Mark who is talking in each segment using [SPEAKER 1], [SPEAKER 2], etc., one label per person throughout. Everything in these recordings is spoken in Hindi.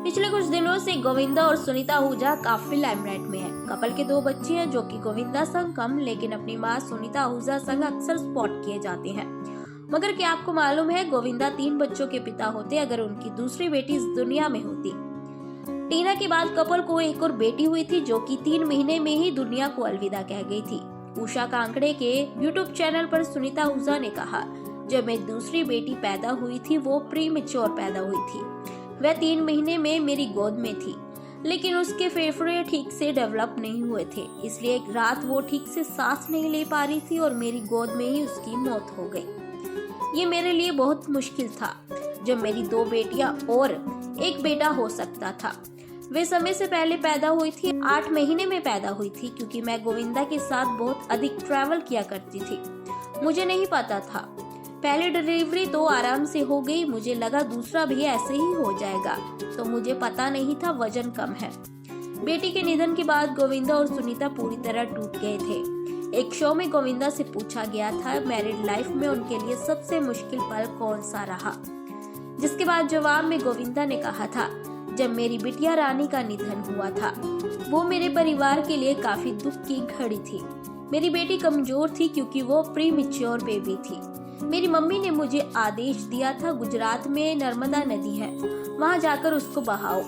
[SPEAKER 1] पिछले कुछ दिनों से गोविंदा और सुनीता आहूजा काफी लाइमलाइट में है। कपल के 2 बच्चे हैं जो कि गोविंदा संग कम लेकिन अपनी मां सुनीता आहूजा संग अक्सर स्पॉट किए जाते हैं। मगर क्या आपको मालूम है, गोविंदा 3 बच्चों के पिता होते अगर उनकी दूसरी बेटी इस दुनिया में होती। टीना के बाद कपल को एक और बेटी हुई थी जो कि 3 महीने में ही दुनिया को अलविदा कह गई थी। उषा कांकड़े के यूट्यूब चैनल पर सुनीता आहूजा ने कहा, जब मेरी दूसरी बेटी पैदा हुई थी वो प्रीमेच्योर पैदा हुई थी। वह 3 महीने में मेरी गोद में थी, लेकिन उसके फेफड़े ठीक से डेवलप नहीं हुए थे, इसलिए एक रात वो ठीक से सांस नहीं ले पा रही थी और मेरी गोद में ही उसकी मौत हो गई। ये मेरे लिए बहुत मुश्किल था जब मेरी 2 बेटियां और एक बेटा हो सकता था। वे समय से पहले पैदा हुई थी, 8 महीने में पैदा हुई थी, क्योंकि मैं गोविंदा के साथ बहुत अधिक ट्रैवल किया करती थी। मुझे नहीं पता था, पहली डिलीवरी तो आराम से हो गई, मुझे लगा दूसरा भी ऐसे ही हो जाएगा, तो मुझे पता नहीं था वजन कम है। बेटी के निधन के बाद गोविंदा और सुनीता पूरी तरह टूट गए थे। एक शो में गोविंदा से पूछा गया था मैरिड लाइफ में उनके लिए सबसे मुश्किल पल कौन सा रहा, जिसके बाद जवाब में गोविंदा ने कहा था, जब मेरी बिटिया रानी का निधन हुआ था। वो मेरे परिवार के लिए काफी दुख की घड़ी थी। मेरी बेटी कमजोर थी क्योंकि वो प्रीमेच्योर बेबी थी। मेरी मम्मी ने मुझे आदेश दिया था, गुजरात में नर्मदा नदी है, वहाँ जाकर उसको बहाओ।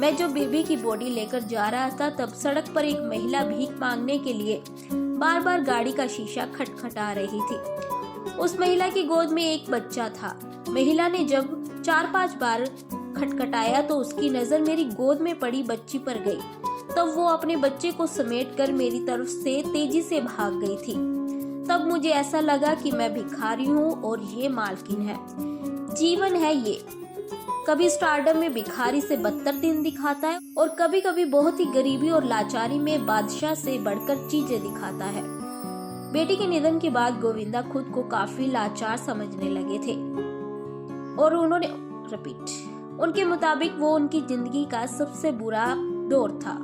[SPEAKER 1] मैं जो बेबी की बॉडी लेकर जा रहा था तब सड़क पर एक महिला भीख मांगने के लिए बार बार गाड़ी का शीशा खटखटा रही थी। उस महिला की गोद में एक बच्चा था। महिला ने जब 4-5 बार खटखटाया तो उसकी नजर मेरी गोद में पड़ी बच्ची पर गई। तब वो अपने बच्चे को समेटकर मेरी तरफ से तेजी से भाग गई थी। तब मुझे ऐसा लगा कि मैं भिखारी हूँ और ये मालकिन है। जीवन है ये, कभी स्टारडम में भिखारी से बदतर दिन दिखाता है और कभी कभी बहुत ही गरीबी और लाचारी में बादशाह से बढ़कर चीजें दिखाता है। बेटी के निधन के बाद गोविंदा खुद को काफी लाचार समझने लगे थे और उनके मुताबिक वो उनकी जिंदगी का सबसे बुरा दौर था।